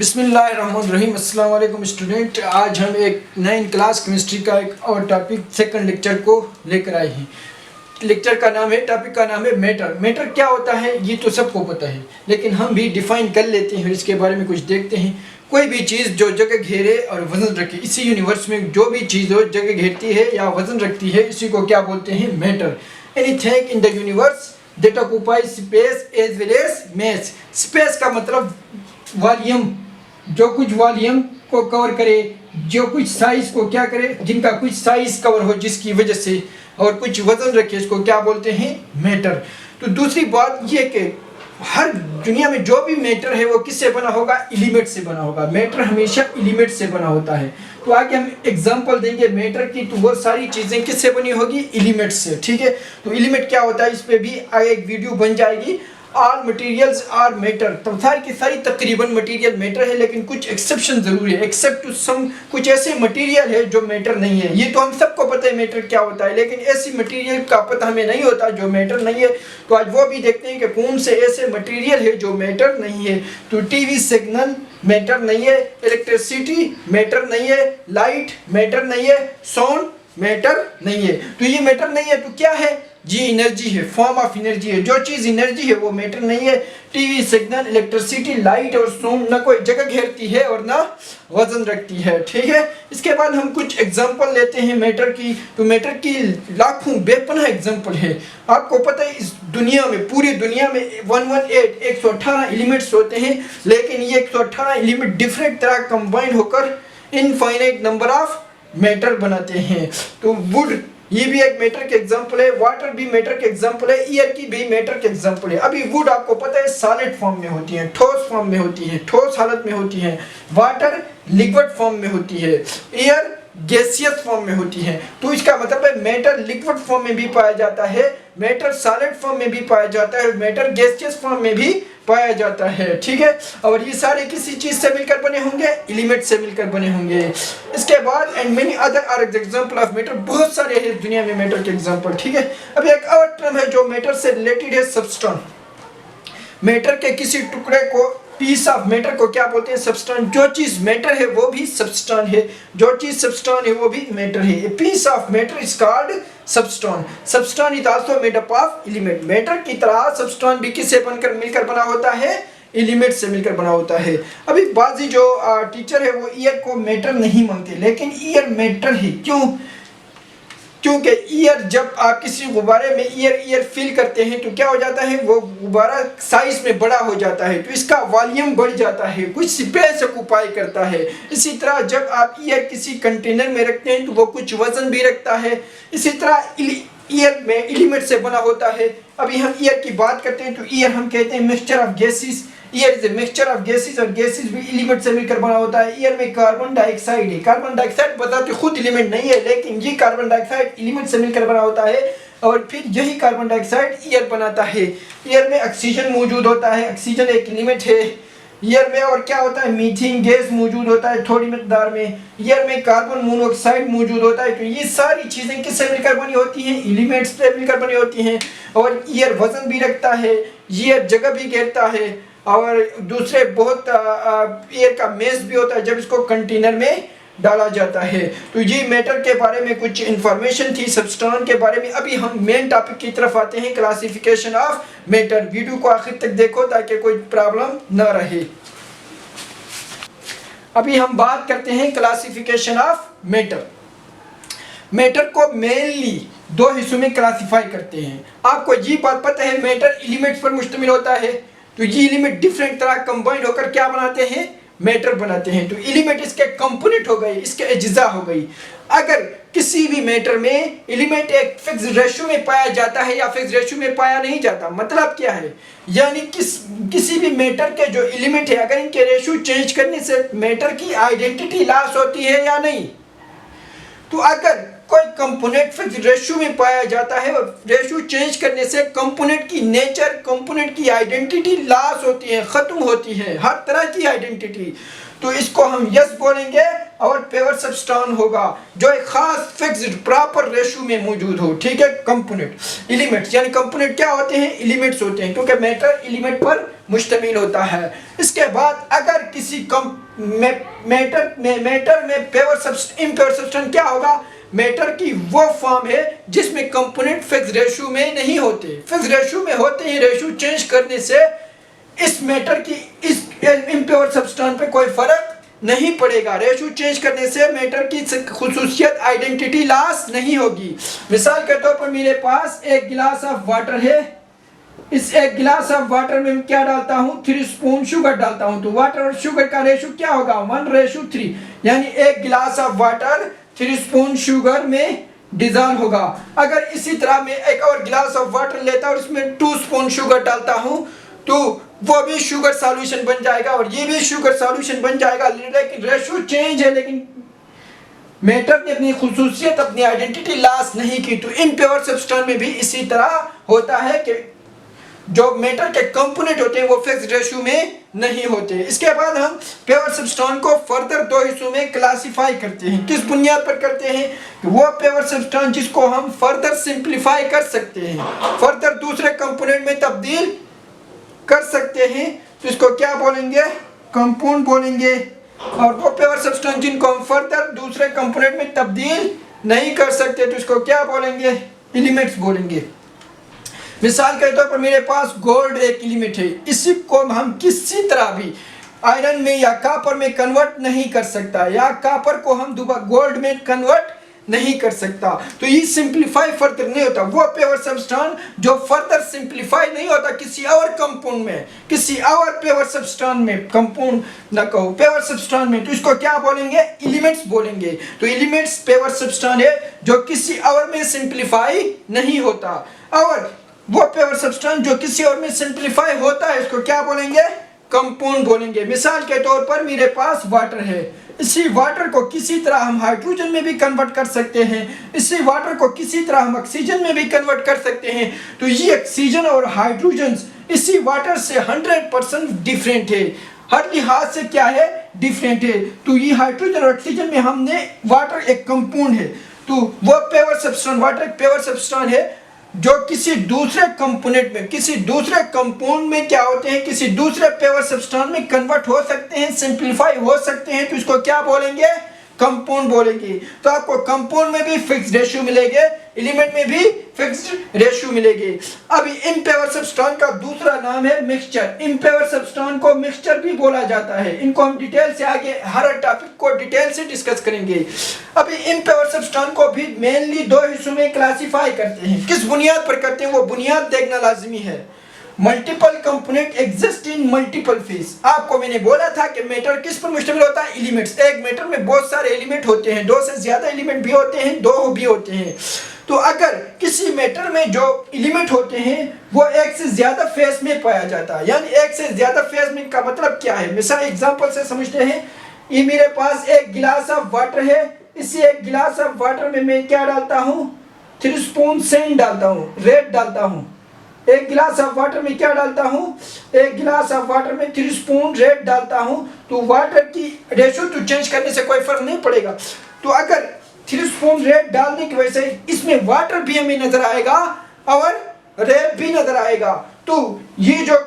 बिस्मिल्लाहिर्रहमानिर्रहीम। अस्सलाम वालेकुम स्टूडेंट। आज हम एक 9 क्लास केमिस्ट्री का एक और टॉपिक सेकंड लेक्चर को लेकर आए हैं। लेक्चर का नाम है, टॉपिक का नाम है मैटर। मैटर क्या होता है ये तो सबको पता है, लेकिन हम भी डिफाइन कर लेते हैं, इसके बारे में कुछ देखते हैं। कोई भी चीज़ जो जगह घेरे और वजन रखे, इसी यूनिवर्स में जो भी चीज़ हो जगह घेरती है या वजन रखती है, इसी को क्या बोलते हैं? Matter. Anything in the universe that occupy space as well as mass. Space का मतलब वॉल्यूम, जो कुछ वॉल्यूम को कवर करे, जो कुछ साइज को क्या करे, जिनका कुछ साइज कवर हो जिसकी वजह से, और कुछ वजन रखे, इसको क्या बोलते हैं? मैटर। तो दूसरी बात ये कि हर दुनिया में जो भी मैटर है वो किससे बना होगा? एलिमेंट से बना होगा। मैटर हमेशा एलिमेंट से बना होता है। तो आगे हम एग्जांपल देंगे मैटर की, तो वो सारी चीज़ें किससे बनी होगी? एलिमेंट से। ठीक है, तो एलिमेंट क्या होता है इस पर भी आगे एक वीडियो बन जाएगी। ऑल मटेरियल्स आर मैटर, तो सारी की सारी तकरीबन मटेरियल मैटर है, लेकिन कुछ एक्सेप्शन जरूर है। एक्सेप्ट टू सम, कुछ ऐसे मटेरियल है जो मैटर नहीं है। ये तो हम सबको पता है मैटर क्या होता है, लेकिन ऐसी मटेरियल का पता हमें नहीं होता जो मैटर नहीं है। तो आज वो भी देखते हैं कि कौन से ऐसे मटेरियल है जो मैटर नहीं है। तो टीवी सिग्नल मैटर नहीं है, इलेक्ट्रिसिटी मैटर नहीं है, लाइट मैटर नहीं है, साउंड मैटर नहीं है। तो ये मैटर नहीं है तो क्या है जी? एनर्जी है, फॉर्म ऑफ एनर्जी है। जो चीज़ एनर्जी है वो मैटर नहीं है। टीवी सिग्नल, इलेक्ट्रिसिटी, लाइट और साउंड ना कोई जगह घेरती है और ना वजन रखती है। ठीक है, इसके बाद हम कुछ एग्जांपल लेते हैं मैटर की। तो मैटर की लाखों बेपनाह एग्जांपल है। आपको पता है इस दुनिया में, पूरी दुनिया में 118 एलिमेंट्स होते हैं, लेकिन ये 118 एलिमेंट डिफरेंट तरह कंबाइन होकर इनफाइनाइट नंबर ऑफ मैटर बनाते हैं। तो वुड, ये भी एक मैटर के एग्जांपल है। वाटर भी मैटर के एग्जांपल है। एयर की भी मैटर के एग्जांपल है। अभी वुड आपको पता है सॉलिड फॉर्म में होती है, ठोस फॉर्म में होती है, ठोस हालत में होती है। वाटर लिक्विड फॉर्म में होती है। एयर गैसियस फॉर्म में होती है। तो इसका मतलब है मैटर लिक्विड फॉर्म में भी पाया जाता है, मैटर सॉलिड फॉर्म में भी पाया जाता है, मैटर गैसियस फॉर्म में भी पाया जाता है। ठीक है, और ये सारे किसी चीज से मिलकर बने होंगे? एलिमेंट से मिलकर बने होंगे। इसके बाद and many other are example of matter, बहुत सारे हैं दुनिया में मैटर के एग्जांपल। ठीक है, अब एक और टर्म है जो मैटर से रिलेटेड है, सब्सटेंस। मैटर के किसी टुकड़े को, पीस ऑफ मैटर को क्या बोलते हैं? सब्सटेंस। जो चीज मैटर है वो भी सब्सटेंस है, जो चीज सब्सटेंस है वो भी मैटर है। Piece of matter is called substance. Substance is also made up of element. Matter की तरह सब्सटेंस भी किससे बनकर मिलकर बना होता है? एलिमेंट से मिलकर बना होता है। अभी बाजी जो टीचर है वो ईयर को मैटर नहीं मानते, लेकिन ईयर मैटर है। क्यों? क्योंकि ईयर, जब आप किसी गुब्बारे में ईयर फिल करते हैं तो क्या हो जाता है? वो गुब्बारा साइज में बड़ा हो जाता है, तो इसका वॉल्यूम बढ़ जाता है, कुछ स्पेस ऑक्यूपाई करता है। इसी तरह जब आप ईयर किसी कंटेनर में रखते हैं तो वो कुछ वजन भी रखता है। इसी तरह ईयर में एलिमेंट से बना होता है। अभी हम ईयर की बात करते हैं तो ईयर हम कहते हैं mixture of gases. Year is a mixture of gases, और गैसेस भी एलिमेंट से मिलकर बना होता है। ईयर में कार्बन डाइऑक्साइड है। कार्बन डाइऑक्साइड बताते खुद एलिमेंट नहीं है, लेकिन ये कार्बन डाइऑक्साइड एलिमेंट से मिलकर बना होता है, और फिर यही कार्बन डाइऑक्साइड ईयर बनाता है। ईयर में ऑक्सीजन मौजूद होता है, ऑक्सीजन एक एलिमेंट है। ईयर में और क्या होता है? मीथेन गैस मौजूद होता है थोड़ी मिकदार में। ईयर में कार्बन मोनोऑक्साइड मौजूद होता है। तो ये सारी चीजें किससे मिलकर बनी होती हैं? एलिमेंट्स से मिलकर बनी होती हैं। और ईयर वजन भी रखता है, ईयर जगह भी घेरता है, और दूसरे बहुत ईयर का मेस भी होता है जब इसको कंटेनर में डाला जाता है। तो ये मैटर के बारे में कुछ इंफॉर्मेशन थी, सब्सटेंस के बारे में। अभी हम मेन टॉपिक की तरफ आते हैं, क्लासिफिकेशन ऑफ मैटर। वीडियो को आखिर तक देखो ताकि कोई प्रॉब्लम न रहे। अभी हम बात करते हैं क्लासिफिकेशन ऑफ मैटर। मैटर को मेनली दो हिस्सों में क्लासिफाई करते हैं। आपको ये बात पता है मैटर एलिमेंट्स पर मुश्तमिल होता है, तो ये एलिमेंट डिफरेंट तरह कंबाइंड होकर क्या बनाते हैं? मैटर बनाते हैं। तो एलिमेंट इसके कंपोनेंट हो गए, इसके अज्जा हो गई। अगर किसी भी मैटर में एलिमेंट एक फिक्स रेशियो में पाया जाता है या फिक्स रेशियो में पाया नहीं जाता, मतलब क्या है? यानी किसी भी मैटर के जो एलिमेंट है, अगर इनके रेशियो चेंज करने से मैटर की आइडेंटिटी लॉस होती है या नहीं। तो अगर कोई कंपोनेंट फिक्स रेशियो में पाया जाता है और रेशियो चेंज करने से कंपोनेंट की नेचर, कंपोनेंट की आइडेंटिटी लॉस होती है, खत्म होती है, हर तरह की आइडेंटिटी। तो इसको हम यस बोलेंगे और पेवर सब्सटेंस होगा जो एक खास फिक्स्ड प्रॉपर रेशियो में मौजूद हो। ठीक है, कंपोनेंट एलिमेंट्स यानी कंपोनेंट क्या होते हैं, एलिमेंट्स होते हैं, क्योंकि मैटर एलिमेंट पर मुश्तमिल होता है। इसके बाद अगर किसी मैटर में पेवर सब्सटेंस, इम्पेवर सब्सटेंस क्या होगा, मैटर की वो फॉर्म है जिसमें कंपोनेंट फिक्स रेशियो में नहीं होते। फिक्स रेशियो में होते हैं, रेशियो चेंज करने से इस मैटर की इस इम्प्योर सब्सटेंस पे कोई फर्क नहीं पड़ेगा। रेशियो चेंज करने से मैटर की खुसूसियत, आइडेंटिटी लॉस नहीं होगी। मिसाल के तौर पर मेरे पास एक गिलास ऑफ वाटर है, इस एक गिलास ऑफ वाटर में क्या डालता हूँ, 3 स्पून शुगर डालता हूँ। तो वाटर और शुगर का रेशियो क्या होगा, 1:3, यानी एक गिलास ऑफ वाटर 3 स्पून शुगर में डिजॉल्व होगा। अगर इसी तरह मैं एक और गिलास ऑफ वाटर लेता और उसमें 2 स्पून शुगर डालता हूँ तो वो भी शुगर सॉल्यूशन बन जाएगा और ये भी शुगर सॉल्यूशन बन जाएगा, लेकिन रेशियो चेंज है, लेकिन मैटर ने अपनी खुसूसियत, अपनी आइडेंटिटी लॉस नहीं की। तो इम्प्योर सब्सटेंस में भी इसी तरह होता है कि जो मैटर के कंपोनेंट होते हैं वो फिक्स रेशियो में नहीं होते। इसके बाद हम प्योर सब्सटेंस को फर्दर 2 हिस्सों में क्लासिफाई करते हैं। किस बुनियाद पर करते हैं, वो प्योर सब्सटेंस जिसको हम फर्दर सिंप्लीफाई कर सकते हैं, फर्दर दूसरे कंपोनेंट में तब्दील कर सकते हैं, तो इसको क्या बोलेंगे, कंपाउंड बोलेंगे। और वो प्योर सब्सटेंस जिनको हम फर्दर दूसरे कंपोनेंट में तब्दील नहीं कर सकते तो इसको क्या बोलेंगे, एलिमेंट्स बोलेंगे। मिसाल के तौर पर मेरे पास गोल्ड एक एलिमेंट है, इसी को हम किसी तरह भी आयरन में या कॉपर में कन्वर्ट नहीं कर सकता, या कॉपर को हम दोबारा गोल्ड में कन्वर्ट नहीं कर सकता। तो ये सिंप्लीफाई फर्दर नहीं होता। वो प्योर सब्सटेंस जो फर्दर सिंप्लीफाई नहीं होता किसी और कंपाउंड में, किसी और प्योर सब्सटेंस में, कंपाउंड ना कहो, प्योर सब्सटेंस में, तो इसको क्या बोलेंगे, एलिमेंट्स बोलेंगे। तो एलिमेंट्स प्योर सब्सटेंस है जो किसी और में सिंप्लीफाई नहीं होता, और वो प्योर सब्सटेंस जो किसी और में सिंप्लीफाई होता है इसको क्या बोलेंगे, कंपाउंड बोलेंगे। मिसाल के तौर पर मेरे पास वाटर है, इसी वाटर को किसी तरह हम हाइड्रोजन में भी कन्वर्ट कर सकते हैं, इसी वाटर को किसी तरह हम ऑक्सीजन में भी कन्वर्ट कर सकते हैं। तो ये ऑक्सीजन और हाइड्रोजन इसी वाटर से 100% डिफरेंट है, हर लिहाज से क्या है, डिफरेंट है। तो ये हाइड्रोजन और ऑक्सीजन में हमने वाटर एक कंपाउंड है, तो वो प्योर सब्सटेंस, वाटर एक प्योर सब्सटेंस है जो किसी दूसरे कंपोनेंट में, किसी दूसरे कंपाउंड में क्या होते हैं, किसी दूसरे प्योर सब्सटेंस में कन्वर्ट हो सकते हैं, सिंप्लीफाई हो सकते हैं, तो इसको क्या बोलेंगे, कंपाउंड बोलेंगे। तो आपको कंपाउंड में भी फिक्स्ड रेशियो मिलेंगे, एलिमेंट में भी फिक्स्ड रेशियो मिलेंगे। अभी इम्प्योर सब्सटेंस का दूसरा नाम है मिक्सचर। इम्प्योर सब्सटेंस को मिक्सचर भी बोला जाता है। इनको हम डिटेल से आगे हर टॉपिक को डिटेल से डिस्कस करेंगे। अभी इम्प्योर सब्सटेंस को भी मेनली 2 हिस्सों में क्लासिफाई करते हैं। किस बुनियाद पर करते हैं वो बुनियाद देखना लाजमी है। Multiple component exist in multiple phase. आपको मैंने बोला था कि मैटर किस पर मुश्तमिल होता है, एलिमेंट्स। एक मैटर में बहुत सारे एलिमेंट होते हैं, 2 से ज्यादा एलिमेंट भी होते हैं, 2 भी होते हैं। तो अगर किसी मैटर में जो एलिमेंट होते हैं वो एक से ज्यादा फेज में पाया जाता है, यानी एक से ज्यादा फेज में का मतलब क्या है, मिसाल एग्जांपल से समझते हैं। ये मेरे पास एक गिलास ऑफ वाटर है, इसी एक गिलास ऑफ वाटर में मैं क्या डालता हूँ, 3 स्पून सैंड डालता हूँ, रेत डालता हूँ। एक गिलास ऑफ वाटर में क्या डालता हूँ, एक गिलास ऑफ वाटर में 3 स्पून रेत डालता हूँ। तो वाटर की रेशियो तो चेंज करने से कोई फर्क नहीं पड़ेगा। तो अगर 3 स्पून रेत डालने की वजह से इसमें वाटर भी हमें नजर आएगा और रेत भी नजर आएगा। तो ये जो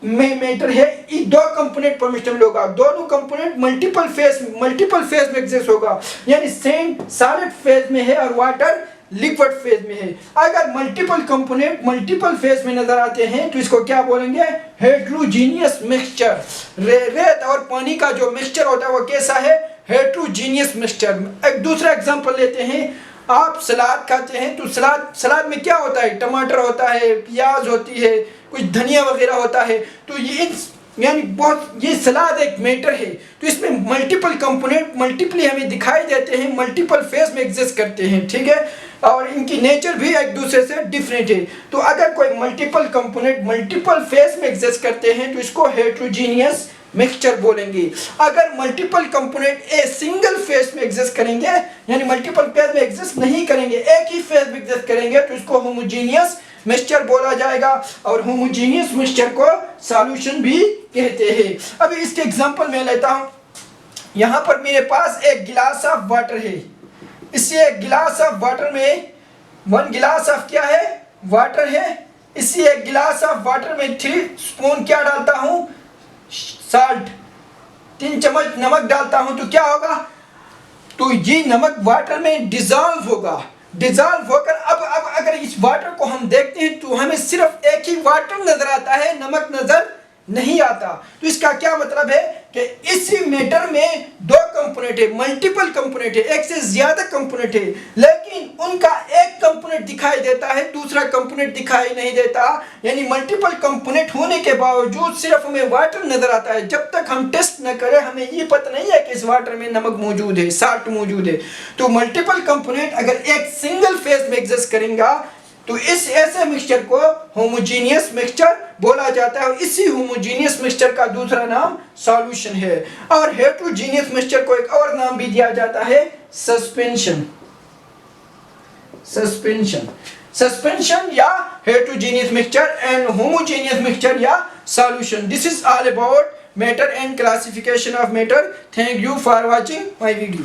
मैटर है ये 2 कंपोनेंट पर मुश्तमिल होगा। दोनों कंपोनेंट मल्टीपल फेज में एग्जिस्ट होगा, यानी सैंड सॉलिड फेज में है और वाटर लिक्विड फेज में है। अगर मल्टीपल कंपोनेंट मल्टीपल फेज में नजर आते हैं तो इसको क्या बोलेंगे, हेट्रोजीनियस मिक्सचर। रेत और पानी का जो मिक्सचर होता है वो कैसा है, हेट्रोजीनियस मिक्सचर। एक दूसरा एग्जांपल लेते हैं। आप सलाद खाते हैं तो सलाद में क्या होता है, टमाटर होता है, प्याज होती है, कुछ धनिया वगैरह होता है। तो ये यानी बहुत, ये सलाद एक मैटर है। तो इसमें मल्टीपल कंपोनेंट मल्टीपली हमें दिखाई देते हैं, मल्टीपल फेज में एग्जिस्ट करते हैं, ठीक है, और इनकी नेचर भी एक दूसरे से डिफरेंट है। तो अगर कोई मल्टीपल कंपोनेंट मल्टीपल फेज में एग्जिस्ट करते हैं तो इसको हेट्रोजीनियस मिक्सचर बोलेंगे। अगर multiple component a single phase में एग्जिस्ट करेंगे, यानी मल्टीपल फेज में एग्जिस्ट नहीं करेंगे, एक ही फेज में एग्जिस्ट करेंगे, तो इसको होमोजेनियस मिक्सचर बोला जाएगा। और होमोजेनियस मिक्सचर को सॉल्यूशन भी कहते हैं। अभी इसके एग्जांपल मैं लेता हूं। यहां पर मेरे पास एक गिलास ऑफ वाटर है। इसी एक गिलास ऑफ वाटर में 1 गिलास ऑफ क्या है, वाटर है। इसी एक गिलास ऑफ वाटर में 3 स्पून क्या डालता हूं, साल्ट, 3 चम्मच नमक डालता हूं, तो क्या होगा, तो ये नमक वाटर में डिजॉल्व होगा। डिजॉल्व होकर अब अगर इस वाटर को हम देखते हैं तो हमें सिर्फ एक ही वाटर नजर आता है, नमक नजर नहीं आता। तो इसका क्या मतलब है कि इसी मैटर में 2 कंपोनेंट है, मल्टीपल कंपोनेंट है, एक से ज्यादा कंपोनेंट है, लेकिन उनका एक कंपोनेंट दिखाई देता है, दूसरा कंपोनेंट दिखाई नहीं देता। यानी मल्टीपल कंपोनेंट होने के बावजूद सिर्फ हमें वाटर नजर आता है। जब तक हम टेस्ट न करें हमें ये पता नहीं है कि इस वाटर में नमक मौजूद है, साल्ट मौजूद है। तो मल्टीपल कंपोनेंट अगर एक सिंगल फेज में एग्जिस्ट करेंगे तो इस ऐसे मिक्सचर को होमोजेनियस मिक्सचर बोला जाता है। और इसी होमोजेनियस मिक्सचर का दूसरा नाम सॉल्यूशन है। और हेटेरोजेनियस मिक्सचर को एक और नाम भी दिया जाता है, सस्पेंशन। सस्पेंशन या heterogeneous mixture and homogeneous mixture या solution. This is all about matter and classification of matter. Thank you for watching my video.